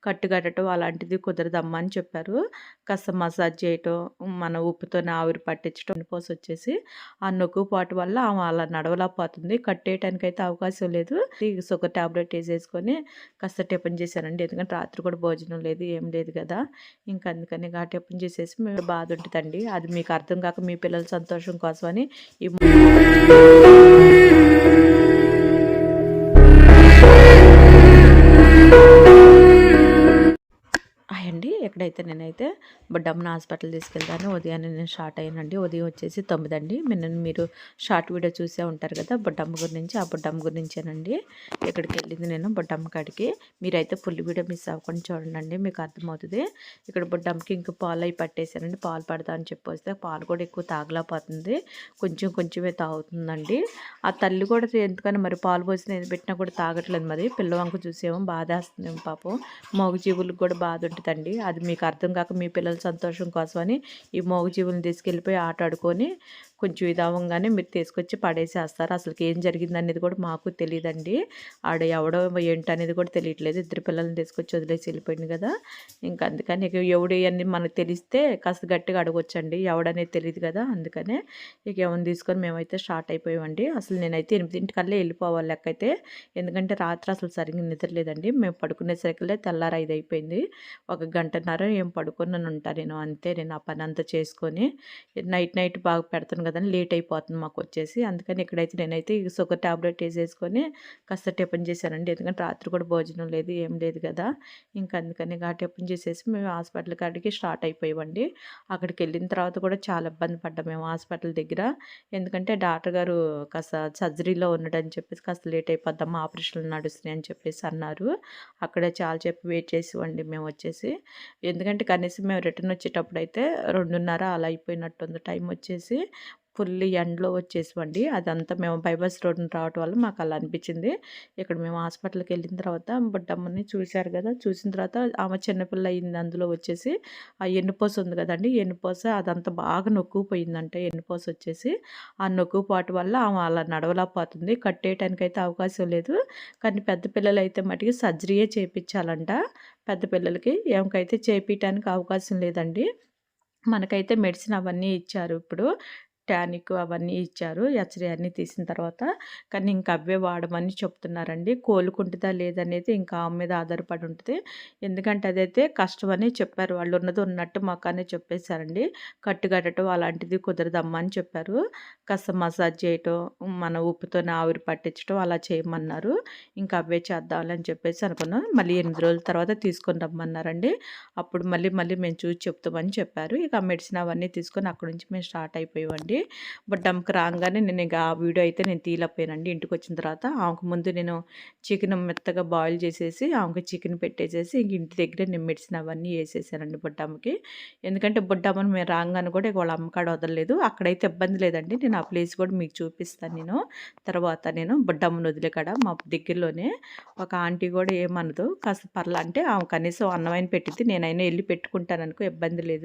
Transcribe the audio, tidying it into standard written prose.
కట్టు కట్టడం అలాంటిది కుదరదమ్మా అని చెప్పారు. కాస్త మసాజ్ చేయటం, మన ఉప్పుతోని ఆవిరి పట్టించడం వెన్నుపూస వచ్చేసి ఆ నొక్కుపాటు వల్ల ఆమె అలా నడవలేకపోతుంది. కట్టేయటానికైతే అవకాశం లేదు. షుగర్ టాబ్లెట్ వేసేసుకొని కాస్త టిఫిన్ చేశానండి. ఎందుకంటే రాత్రి కూడా భోజనం లేదు, ఏం లేదు కదా. ఇంకా అందుకని టిఫిన్ చేసేసి మేము బాధ ఉంటుందండి. అది మీకు అర్థం కాక మీ పిల్లల సంతోషం కోసమని ఈ అండి ఎక్కడైతే నేనైతే బొడ్డమ్మని హాస్పిటల్ తీసుకెళ్తాను. ఉదయాన్నే నేను స్టార్ట్ అయ్యానండి. ఉదయం వచ్చేసి 9 అండి. మీరు షార్ట్ వీడియో చూసే ఉంటారు కదా బొడ్డమ్మ గురించి. ఆ బొడ్డమ్మ గురించేనండి ఇక్కడికి వెళ్ళింది నేను బొడ్డమ్మ కాడికి. మీరైతే ఫుల్ వీడియో మిస్ అవ్వకుండా చూడండి, మీకు అర్థమవుతుంది. ఇక్కడ బొడ్డమ్మకి ఇంక పాలు అవి పట్టేశానండి. పాలు పడతా అని చెప్పి వస్తే పాలు కూడా ఎక్కువ తాగలేకపోతుంది, కొంచెం కొంచెమే తాగుతుందండి. ఆ తల్లి కూడా ఎందుకని మరి పాలు పోసి నేను పెట్టినా కూడా తాగట్లేదు. మరి పిల్లవంక చూసేమో బాధేస్తుంది పాపం. మగజీవులకు కూడా బాధ ఉంటుందండి. అది మీకు అర్థం కాక మీ పిల్లల సంతోషం కోసమని ఈ మగజీవులను తీసుకెళ్ళిపోయి ఆట ఆడుకొని కొంచెం ఇది అవ్వగానే మీరు తీసుకొచ్చి పడేసేస్తారు. అసలు ఏం జరిగింది అనేది కూడా మాకు తెలియదండి. ఆడ ఎవడో ఏంటనేది కూడా తెలియట్లేదు. ఇద్దరు పిల్లల్ని తీసుకొచ్చి వదిలేసి వెళ్ళిపోయింది కదా. ఇంకా అందుకని ఎవడు ఇవన్నీ మనకు తెలిస్తే కాస్త గట్టిగా అడగొచ్చండి. ఎవడనేది తెలియదు కదా. అందుకనే ఇక ఏమైనా తీసుకొని మేమైతే స్టార్ట్ అయిపోయామండి. అసలు నేనైతే 8 వెళ్ళిపోవాలి లెక్క అయితే. ఎందుకంటే రాత్రి అసలు సరిగ్గా నిద్రలేదండి. మేము పడుకునేసరికలే తెల్లారి 5 అయిపోయింది. ఒక గంటన్నర ఏం పడుకొని ఉంటాను నేను, అంతే. నేను ఆ పని అంతా చేసుకొని నైట్ బాగా పెడతాను కదండి, లేట్ అయిపోతుంది మాకు వచ్చేసి. అందుకని ఇక్కడైతే నేనైతే షుగర్ టాబ్లెట్ వేసేసుకొని కాస్త టిఫిన్ చేశానండి. ఎందుకంటే రాత్రి కూడా భోజనం లేదు, ఏం లేదు కదా. ఇంకా అందుకని టిఫిన్ చేసేసి మేము హాస్పిటల్ కాడికి స్టార్ట్ అయిపోయామండి. అక్కడికి వెళ్ళిన తర్వాత కూడా చాలా ఇబ్బంది పడ్డాం మేము హాస్పిటల్ దగ్గర. ఎందుకంటే డాక్టర్ గారు కాస్త సర్జరీలో ఉన్నాడని చెప్పేసి కాస్త లేట్ అయిపోద్దామా, ఆపరేషన్లు నడుస్తున్నాయి అని చెప్పేసి అన్నారు. అక్కడే చాలా చెప్పి వెయిట్ చేసేవండి మేము వచ్చేసి. ఎందుకంటే కనీసం మేము రిటర్న్ వచ్చేటప్పుడు అయితే 2:30 అలా అయిపోయినట్టుంది టైం వచ్చేసి. ఫుల్ ఎండలో వచ్చేసామండి. అదంతా మేము బైపాస్ రోడ్డుని రావటం వల్ల మాకు అలా అనిపించింది. ఇక్కడ మేము హాస్పిటల్కి వెళ్ళిన తర్వాత బుడ్డమ్మని చూశారు కదా. చూసిన తర్వాత ఆమె చిన్నపిల్ల అయింది. అందులో వచ్చేసి ఆ ఎన్నుపోస ఉంది కదండి, ఎన్నుపోస అదంతా బాగా నొక్కుపోయిందంటే ఎన్నుపోస వచ్చేసి ఆ నొక్కుపాటు వల్ల ఆమె అలా నడవలేకపోతుంది. కట్టేయటానికైతే అవకాశం లేదు. కానీ పెద్ద పిల్లలు అయితే మటుకు సర్జరీయే చేయించాలంట. పెద్ద పిల్లలకి ఏమకైతే చేయించడానికి అవకాశం లేదండి. మనకైతే మెడిసిన్ అవన్నీ ఇచ్చారు. ఇప్పుడు టానిక్ అవన్నీ ఇచ్చారు, ఎక్స్‌రే అన్నీ తీసిన తర్వాత. కానీ ఇంక అవే వాడమని చెప్తున్నారండి. కోలుకుంటుందా లేదనేది ఇంకా ఆమె మీద ఆధారపడి ఉంటుంది. ఎందుకంటే అదైతే కష్టమని చెప్పారు. వాళ్ళు ఉన్నది ఉన్నట్టు మాకనే చెప్పేశారండి. కట్టు కట్టడం అలాంటిది కుదరదమ్మా అని చెప్పారు. కాస్త మసాజ్ చేయటం, మన ఉప్పుతోని ఆవిరి పట్టించడం అలా చేయమన్నారు. ఇంకా అవే చేద్దాంలే అని చెప్పేసి అనుకున్నాం. మళ్ళీ 8 రోజుల తర్వాత తీసుకొని రమ్మన్నారండి. అప్పుడు మళ్ళీ మేము చూసి చెప్తామని చెప్పారు. ఇక మెడిసిన్ అవన్నీ తీసుకొని అక్కడి నుంచి మేము స్టార్ట్ అయిపోయామండి. బొడ్డమ్మకి రాగానే నేను ఇక ఆ వీడియో అయితే నేను తీయలేకపోయానండి. ఇంటికి వచ్చిన తర్వాత ఆమెకు ముందు నేను చికెన్ మెత్తగా బాయిల్ చేసేసి ఆమెకి చికెన్ పెట్టేసేసి ఇంక ఇంటి దగ్గర నేను మెడిసిన్ అవన్నీ వేసేసానండి బొడ్డమ్మకి. ఎందుకంటే బొడ్డమ్మని మేము రాగానే కూడా వాళ్ళ అమ్మకాడ వదలలేదు. అక్కడైతే ఇబ్బంది లేదండి. నేను ఆ ప్లేస్ కూడా మీకు చూపిస్తాను నేను తర్వాత. నేను బొడ్డమ్మని వదిలే కాడ మా దగ్గరలోనే ఒక ఆంటీ కూడా ఏమనదు, కాస్త పర్లా అంటే ఆమె కనీసం అన్నమైన పెట్టింది. నేనైనా వెళ్ళి పెట్టుకుంటాను అనుకో, ఇబ్బంది లేదు.